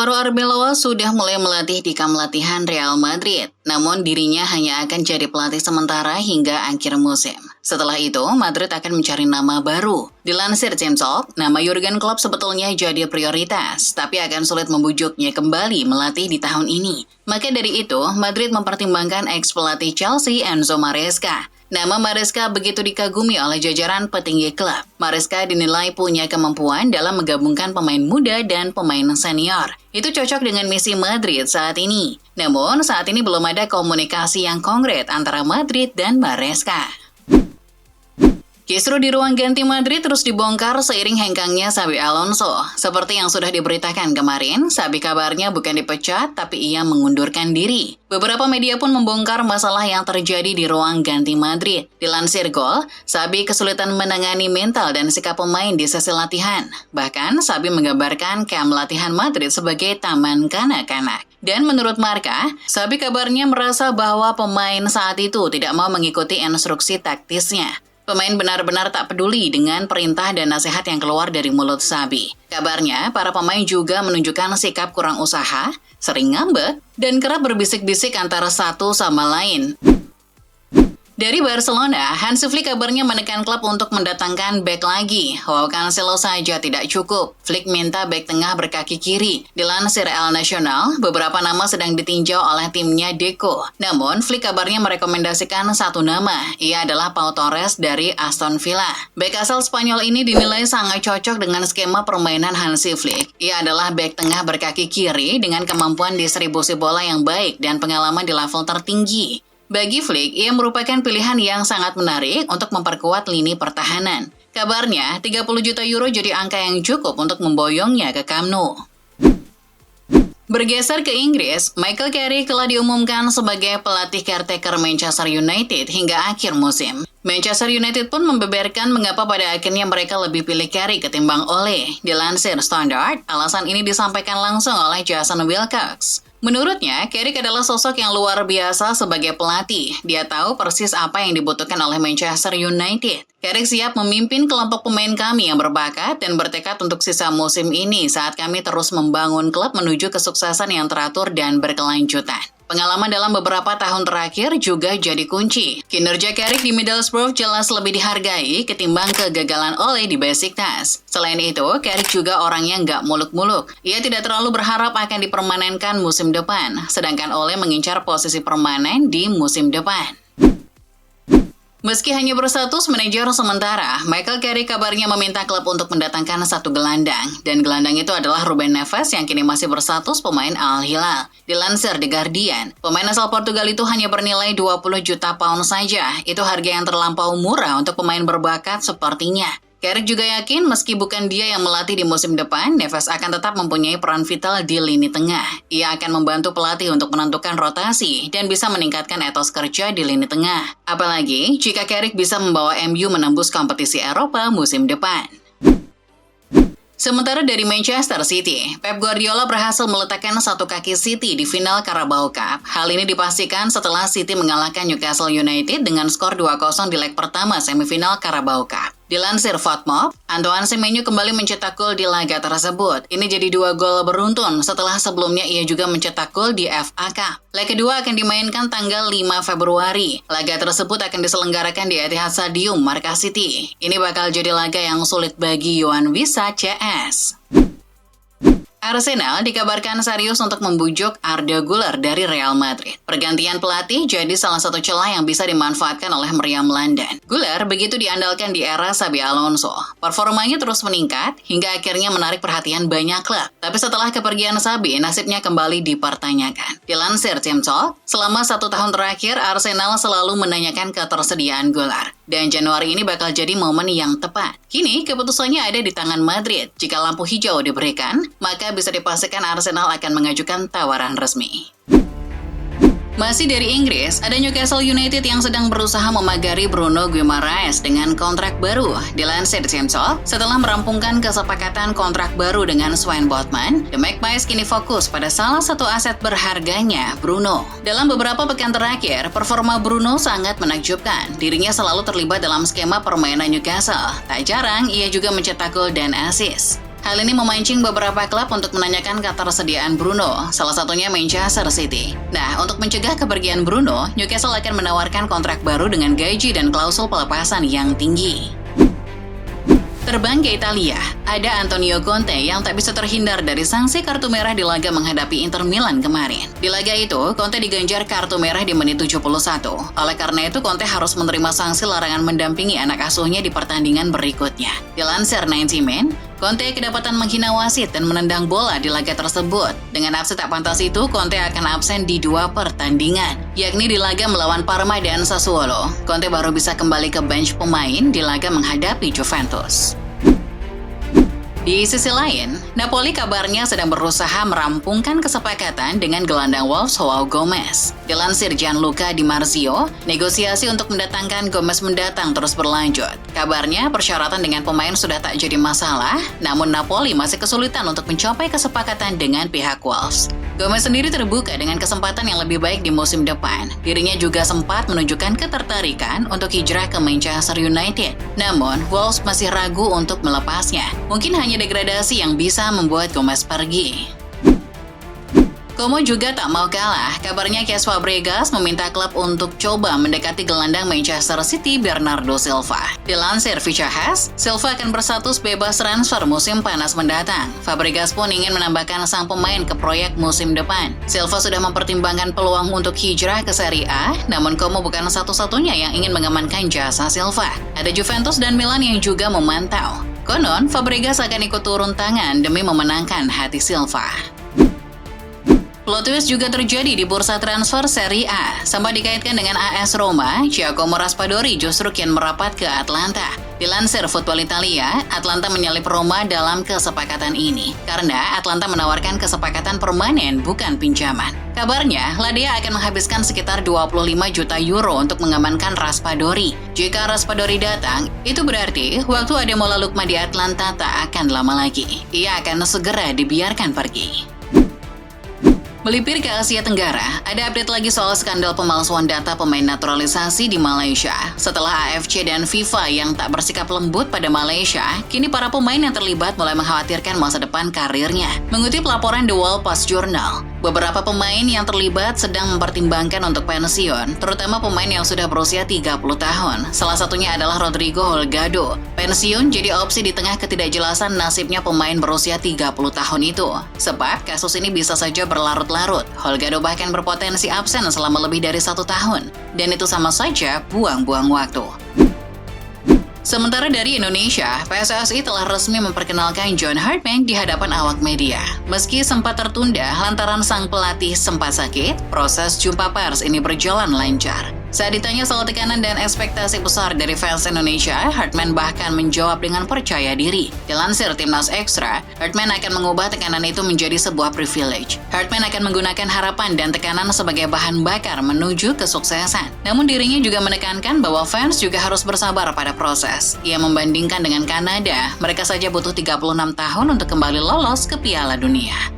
Alvaro Arbeloa sudah mulai melatih di kamp latihan Real Madrid, namun dirinya hanya akan jadi pelatih sementara hingga akhir musim. Setelah itu, Madrid akan mencari nama baru. Dilansir Team Talk, nama Jurgen Klopp sebetulnya jadi prioritas, tapi akan sulit membujuknya kembali melatih di tahun ini. Maka dari itu, Madrid mempertimbangkan ex-pelatih Chelsea Enzo Maresca. Nama Maresca begitu dikagumi oleh jajaran petinggi klub. Maresca dinilai punya kemampuan dalam menggabungkan pemain muda dan pemain senior. Itu cocok dengan misi Madrid saat ini. Namun, saat ini belum ada komunikasi yang konkret antara Madrid dan Maresca. Justru di ruang ganti Madrid terus dibongkar seiring hengkangnya Xabi Alonso. Seperti yang sudah diberitakan kemarin, Xabi kabarnya bukan dipecat, tapi ia mengundurkan diri. Beberapa media pun membongkar masalah yang terjadi di ruang ganti Madrid. Dilansir Gol, Xabi kesulitan menangani mental dan sikap pemain di sesi latihan. Bahkan, Xabi menggambarkan kamp latihan Madrid sebagai taman kanak-kanak. Dan menurut Marca, Xabi kabarnya merasa bahwa pemain saat itu tidak mau mengikuti instruksi taktisnya. Pemain benar-benar tak peduli dengan perintah dan nasihat yang keluar dari mulut Xabi. Kabarnya, para pemain juga menunjukkan sikap kurang usaha, sering ngambek, dan kerap berbisik-bisik antara satu sama lain. Dari Barcelona, Hansi Flick kabarnya menekan klub untuk mendatangkan bek lagi. Wow, Cancelo saja tidak cukup. Flick minta bek tengah berkaki kiri. Dilansir El Nacional, beberapa nama sedang ditinjau oleh timnya Deco. Namun, Flick kabarnya merekomendasikan satu nama. Ia adalah Pau Torres dari Aston Villa. Bek asal Spanyol ini dinilai sangat cocok dengan skema permainan Hansi Flick. Ia adalah bek tengah berkaki kiri dengan kemampuan distribusi bola yang baik dan pengalaman di level tertinggi. Bagi Flick, ia merupakan pilihan yang sangat menarik untuk memperkuat lini pertahanan. Kabarnya, 30 juta euro jadi angka yang cukup untuk memboyongnya ke Camp Nou. Bergeser ke Inggris, Michael Carrick telah diumumkan sebagai pelatih caretaker Manchester United hingga akhir musim. Manchester United pun membeberkan mengapa pada akhirnya mereka lebih pilih Carrick ketimbang Ole. Dilansir Standard, alasan ini disampaikan langsung oleh Jason Wilcox. Menurutnya, Carrick adalah sosok yang luar biasa sebagai pelatih. Dia tahu persis apa yang dibutuhkan oleh Manchester United. Carrick siap memimpin kelompok pemain kami yang berbakat dan bertekad untuk sisa musim ini saat kami terus membangun klub menuju kesuksesan yang teratur dan berkelanjutan. Pengalaman dalam beberapa tahun terakhir juga jadi kunci. Kinerja Carrick di Middlesbrough jelas lebih dihargai ketimbang kegagalan Ole di Besiktas. Selain itu, Carrick juga orangnya nggak muluk-muluk. Ia tidak terlalu berharap akan dipermanenkan musim depan, sedangkan Ole mengincar posisi permanen di musim depan. Meski hanya berstatus manajer sementara, Michael Carrick kabarnya meminta klub untuk mendatangkan satu gelandang. Dan gelandang itu adalah Ruben Neves yang kini masih berstatus pemain Al Hilal. Dilansir The Guardian, pemain asal Portugal itu hanya bernilai 20 juta pound saja. Itu harga yang terlampau murah untuk pemain berbakat sepertinya. Carrick juga yakin meski bukan dia yang melatih di musim depan, Neves akan tetap mempunyai peran vital di lini tengah. Ia akan membantu pelatih untuk menentukan rotasi dan bisa meningkatkan etos kerja di lini tengah. Apalagi jika Carrick bisa membawa MU menembus kompetisi Eropa musim depan. Sementara dari Manchester City, Pep Guardiola berhasil meletakkan satu kaki City di final Carabao Cup. Hal ini dipastikan setelah City mengalahkan Newcastle United dengan skor 2-0 di leg pertama semifinal Carabao Cup. Dilansir FotMob, Antoine Semenyo kembali mencetak gol di laga tersebut. Ini jadi 2 gol beruntun setelah sebelumnya ia juga mencetak gol di FA Cup. Leg kedua akan dimainkan tanggal 5 Februari. Laga tersebut akan diselenggarakan di Etihad Stadium, markas City. Ini bakal jadi laga yang sulit bagi Yohan Wissa CS. Arsenal dikabarkan serius untuk membujuk Arda Güler dari Real Madrid. Pergantian pelatih jadi salah satu celah yang bisa dimanfaatkan oleh Meriam London. Güler begitu diandalkan di era Xabi Alonso. Performanya terus meningkat hingga akhirnya menarik perhatian banyak klub. Tapi setelah kepergian Xabi, nasibnya kembali dipertanyakan. Dilansir Team Talk, selama 1 tahun terakhir Arsenal selalu menanyakan ketersediaan Güler. Dan Januari ini bakal jadi momen yang tepat. Kini keputusannya ada di tangan Madrid. Jika lampu hijau diberikan, maka bisa dipastikan Arsenal akan mengajukan tawaran resmi. Masih dari Inggris, ada Newcastle United yang sedang berusaha memagari Bruno Guimaraes dengan kontrak baru. Dilansir Team Talk, setelah merampungkan kesepakatan kontrak baru dengan Sven Botman, The Magpies kini fokus pada salah satu aset berharganya, Bruno. Dalam beberapa pekan terakhir, performa Bruno sangat menakjubkan. Dirinya selalu terlibat dalam skema permainan Newcastle. Tak jarang, ia juga mencetak gol dan assist. Hal ini memancing beberapa klub untuk menanyakan ketersediaan Bruno, salah satunya Manchester City. Nah, untuk mencegah kepergian Bruno, Newcastle akan menawarkan kontrak baru dengan gaji dan klausul pelepasan yang tinggi. Terbang ke Italia, ada Antonio Conte yang tak bisa terhindar dari sanksi kartu merah di laga menghadapi Inter Milan kemarin. Di laga itu, Conte diganjar kartu merah di menit 71. Oleh karena itu, Conte harus menerima sanksi larangan mendampingi anak asuhnya di pertandingan berikutnya. Dilansir 90 Min, Conte kedapatan menghina wasit dan menendang bola di laga tersebut. Dengan aksi tak pantas itu, Conte akan absen di 2 pertandingan, yakni di laga melawan Parma dan Sassuolo. Conte baru bisa kembali ke bench pemain di laga menghadapi Juventus. Di sisi lain, Napoli kabarnya sedang berusaha merampungkan kesepakatan dengan gelandang Wolves Joao Gomez. Dilansir Gianluca Di Marzio, negosiasi untuk mendatangkan Gomez mendatang terus berlanjut. Kabarnya persyaratan dengan pemain sudah tak jadi masalah, namun Napoli masih kesulitan untuk mencapai kesepakatan dengan pihak Wolves. Gomez sendiri terbuka dengan kesempatan yang lebih baik di musim depan. Dirinya juga sempat menunjukkan ketertarikan untuk hijrah ke Manchester United. Namun, Wolves masih ragu untuk melepasnya. Mungkin hanya degradasi yang bisa membuat Gomez pergi. Como juga tak mau kalah, kabarnya Cesc Fabregas meminta klub untuk coba mendekati gelandang Manchester City Bernardo Silva. Dilansir Fichahas, Silva akan berstatus bebas transfer musim panas mendatang. Fabregas pun ingin menambahkan sang pemain ke proyek musim depan. Silva sudah mempertimbangkan peluang untuk hijrah ke Serie A, namun Como bukan satu-satunya yang ingin mengamankan jasa Silva. Ada Juventus dan Milan yang juga memantau. Konon, Fabregas akan ikut turun tangan demi memenangkan hati Silva. Plot twist juga terjadi di bursa transfer Serie A. Sampai dikaitkan dengan AS Roma, Giacomo Raspadori justru kian merapat ke Atlanta. Dilansir Football Italia, Atlanta menyalip Roma dalam kesepakatan ini, karena Atlanta menawarkan kesepakatan permanen bukan pinjaman. Kabarnya, Ladea akan menghabiskan sekitar 25 juta euro untuk mengamankan Raspadori. Jika Raspadori datang, itu berarti waktu Ademola Lookman di Atlanta tak akan lama lagi. Ia akan segera dibiarkan pergi. Melipir ke Asia Tenggara, ada update lagi soal skandal pemalsuan data pemain naturalisasi di Malaysia. Setelah AFC dan FIFA yang tak bersikap lembut pada Malaysia, kini para pemain yang terlibat mulai mengkhawatirkan masa depan karirnya. Mengutip laporan The Wall Post Journal, beberapa pemain yang terlibat sedang mempertimbangkan untuk pensiun, terutama pemain yang sudah berusia 30 tahun. Salah satunya adalah Rodrigo Holgado. Pensiun jadi opsi di tengah ketidakjelasan nasibnya pemain berusia 30 tahun itu. Sebab kasus ini bisa saja berlarut-larut. Holgado bahkan berpotensi absen selama lebih dari 1 tahun. Dan itu sama saja buang-buang waktu. Sementara dari Indonesia, PSSI telah resmi memperkenalkan John Hartman di hadapan awak media. Meski sempat tertunda lantaran sang pelatih sempat sakit, proses jumpa pers ini berjalan lancar. Saat ditanya soal tekanan dan ekspektasi besar dari fans Indonesia, Hartman bahkan menjawab dengan percaya diri. Dilansir Timnas Extra, Hartman akan mengubah tekanan itu menjadi sebuah privilege. Hartman akan menggunakan harapan dan tekanan sebagai bahan bakar menuju kesuksesan. Namun dirinya juga menekankan bahwa fans juga harus bersabar pada proses. Ia membandingkan dengan Kanada, mereka saja butuh 36 tahun untuk kembali lolos ke Piala Dunia.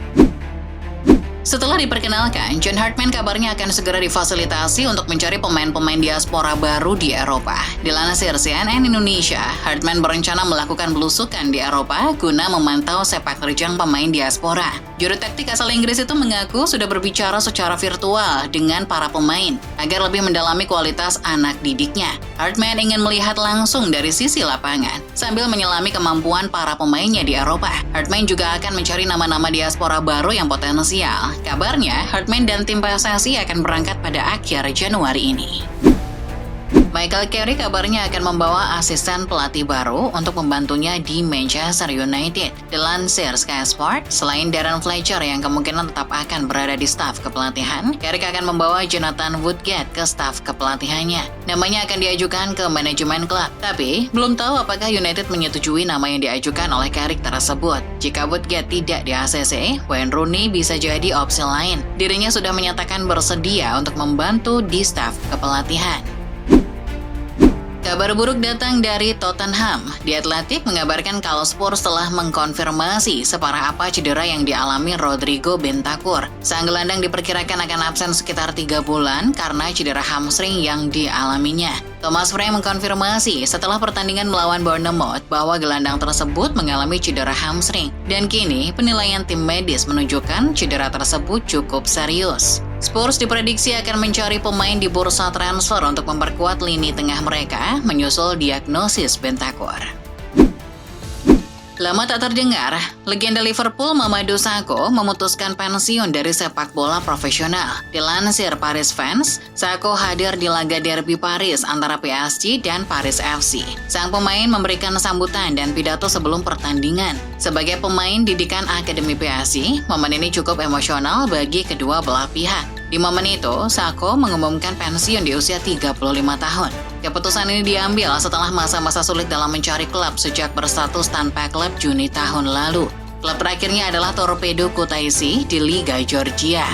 Setelah diperkenalkan, John Hartman kabarnya akan segera difasilitasi untuk mencari pemain-pemain diaspora baru di Eropa. Dilansir CNN Indonesia, Hartman berencana melakukan belusukan di Eropa guna memantau sepak terjang pemain diaspora. Juru taktik asal Inggris itu mengaku sudah berbicara secara virtual dengan para pemain agar lebih mendalami kualitas anak didiknya. Hartman ingin melihat langsung dari sisi lapangan sambil menyelami kemampuan para pemainnya di Eropa. Hartman juga akan mencari nama-nama diaspora baru yang potensial. Kabarnya, Hartman dan tim PSSI akan berangkat pada akhir Januari ini. Michael Carrick kabarnya akan membawa asisten pelatih baru untuk membantunya di Manchester United. Dilansir Sky Sport, selain Darren Fletcher yang kemungkinan tetap akan berada di staf kepelatihan, Carrick akan membawa Jonathan Woodgate ke staf kepelatihannya. Namanya akan diajukan ke manajemen klub, tapi belum tahu apakah United menyetujui nama yang diajukan oleh Carrick tersebut. Jika Woodgate tidak di ACC, Wayne Rooney bisa jadi opsi lain. Dirinya sudah menyatakan bersedia untuk membantu di staf kepelatihan. Kabar buruk datang dari Tottenham. The Athletic mengabarkan kalau Spurs telah mengkonfirmasi separah apa cedera yang dialami Rodrigo Bentancur. Sang gelandang diperkirakan akan absen sekitar 3 bulan karena cedera hamstring yang dialaminya. Thomas Frank mengkonfirmasi setelah pertandingan melawan Bournemouth bahwa gelandang tersebut mengalami cedera hamstring. Dan kini penilaian tim medis menunjukkan cedera tersebut cukup serius. Spurs diprediksi akan mencari pemain di bursa transfer untuk memperkuat lini tengah mereka menyusul diagnosis Bentancur. Lama tak terdengar, legenda Liverpool Mamadou Sakho memutuskan pensiun dari sepak bola profesional. Dilansir Paris Fans, Sakho hadir di laga derby Paris antara PSG dan Paris FC. Sang pemain memberikan sambutan dan pidato sebelum pertandingan. Sebagai pemain didikan Akademi PSG, momen ini cukup emosional bagi kedua belah pihak. Di momen itu, Sakho mengumumkan pensiun di usia 35 tahun. Keputusan ini diambil setelah masa-masa sulit dalam mencari klub sejak berstatus tanpa klub Juni tahun lalu. Klub terakhirnya adalah Torpedo Kutaisi di Liga Georgia.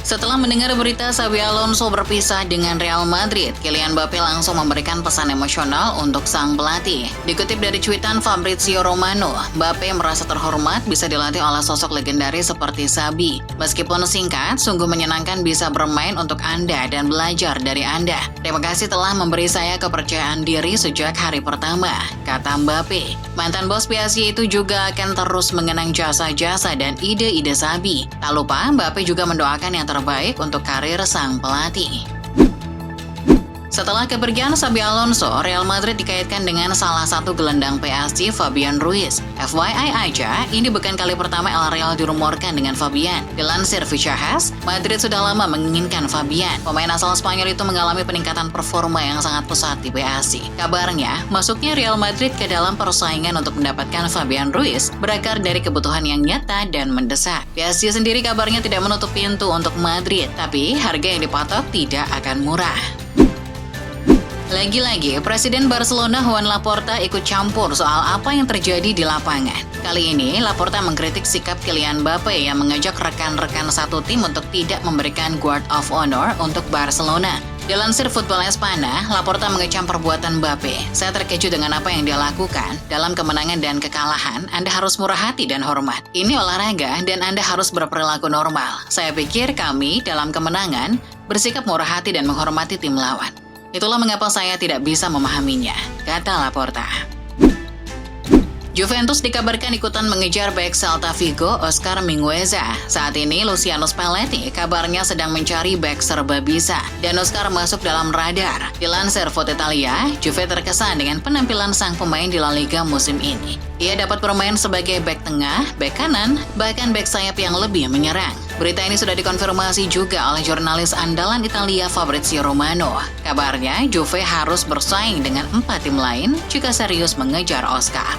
Setelah mendengar berita Xabi Alonso berpisah dengan Real Madrid, Kylian Mbappe langsung memberikan pesan emosional untuk sang pelatih. Dikutip dari cuitan Fabrizio Romano, Mbappe merasa terhormat bisa dilatih oleh sosok legendaris seperti Xabi. Meskipun singkat, sungguh menyenangkan bisa bermain untuk Anda dan belajar dari Anda. Terima kasih telah memberi saya kepercayaan diri sejak hari pertama, kata Mbappe. Mantan bos PSG itu juga akan terus mengenang jasa-jasa dan ide-ide Xabi. Tak lupa, Mbappe juga mendoakan yang terbaik untuk karir sang pelatih. Setelah kepergian Xabi Alonso, Real Madrid dikaitkan dengan salah satu gelandang PSG, Fabian Ruiz. FYI aja, ini bukan kali pertama El Real dirumorkan dengan Fabian. Dilansir Fichahas, Madrid sudah lama menginginkan Fabian. Pemain asal Spanyol itu mengalami peningkatan performa yang sangat pesat di PSG. Kabarnya, masuknya Real Madrid ke dalam persaingan untuk mendapatkan Fabian Ruiz berakar dari kebutuhan yang nyata dan mendesak. PSG sendiri kabarnya tidak menutup pintu untuk Madrid, tapi harga yang dipatok tidak akan murah. Lagi-lagi, Presiden Barcelona Joan Laporta ikut campur soal apa yang terjadi di lapangan. Kali ini, Laporta mengkritik sikap Kylian Mbappe yang mengajak rekan-rekan satu tim untuk tidak memberikan guard of honor untuk Barcelona. Dilansir Football Espana, Laporta mengecam perbuatan Mbappe. Saya terkejut dengan apa yang dia lakukan. Dalam kemenangan dan kekalahan, Anda harus murah hati dan hormat. Ini olahraga dan Anda harus berperilaku normal. Saya pikir kami dalam kemenangan bersikap murah hati dan menghormati tim lawan. Itulah mengapa saya tidak bisa memahaminya, kata Laporta. Juventus dikabarkan ikutan mengejar bek Celta Vigo Oscar Mingueza. Saat ini Luciano Spalletti kabarnya sedang mencari bek serba bisa dan Oscar masuk dalam radar. Dilansir Foto Italia, Juve terkesan dengan penampilan sang pemain di La Liga musim ini. Ia dapat bermain sebagai bek tengah, bek kanan, bahkan bek sayap yang lebih menyerang. Berita ini sudah dikonfirmasi juga oleh jurnalis andalan Italia Fabrizio Romano. Kabarnya Juve harus bersaing dengan 4 tim lain jika serius mengejar Oscar.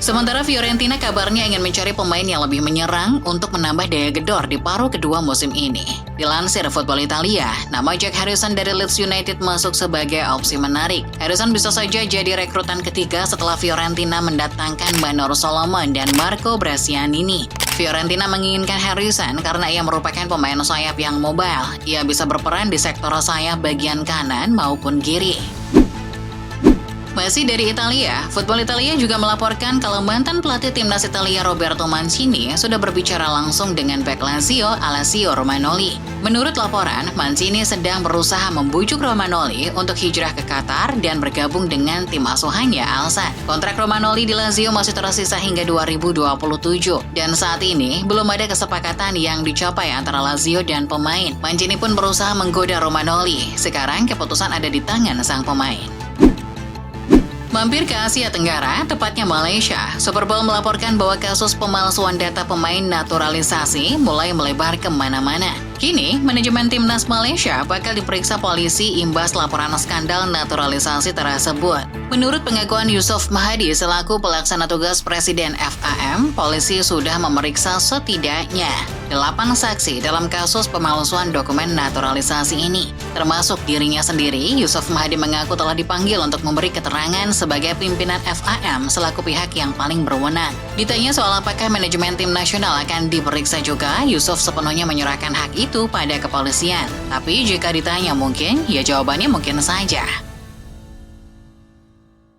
Sementara Fiorentina kabarnya ingin mencari pemain yang lebih menyerang untuk menambah daya gedor di paruh kedua musim ini. Dilansir Football Italia, nama Jack Harrison dari Leeds United masuk sebagai opsi menarik. Harrison bisa saja jadi rekrutan ketiga setelah Fiorentina mendatangkan Manor Solomon dan Marco Brascianini. Fiorentina menginginkan Harrison karena ia merupakan pemain sayap yang mobile. Ia bisa berperan di sektor sayap bagian kanan maupun kiri. Masih dari Italia, Football Italia juga melaporkan kalau mantan pelatih timnas Italia Roberto Mancini sudah berbicara langsung dengan bek Lazio, Alessio Romagnoli. Menurut laporan, Mancini sedang berusaha membujuk Romagnoli untuk hijrah ke Qatar dan bergabung dengan tim asuhannya Al-Sadd. Kontrak Romagnoli di Lazio masih tersisa hingga 2027 dan saat ini belum ada kesepakatan yang dicapai antara Lazio dan pemain. Mancini pun berusaha menggoda Romagnoli. Sekarang keputusan ada di tangan sang pemain. Mampir ke Asia Tenggara, tepatnya Malaysia, Super Bowl melaporkan bahwa kasus pemalsuan data pemain naturalisasi mulai melebar kemana-mana. Kini, manajemen timnas Malaysia bakal diperiksa polisi imbas laporan skandal naturalisasi tersebut. Menurut pengakuan Yusof Mahadi selaku pelaksana tugas Presiden FAM, polisi sudah memeriksa setidaknya 8 saksi dalam kasus pemalsuan dokumen naturalisasi ini. Termasuk dirinya sendiri, Yusof Mahadi mengaku telah dipanggil untuk memberi keterangan sebagai pimpinan FAM selaku pihak yang paling berwenang. Ditanya soal apakah manajemen tim nasional akan diperiksa juga, Yusof sepenuhnya menyerahkan hak itu pada kepolisian. Tapi jika ditanya mungkin, ya jawabannya mungkin saja.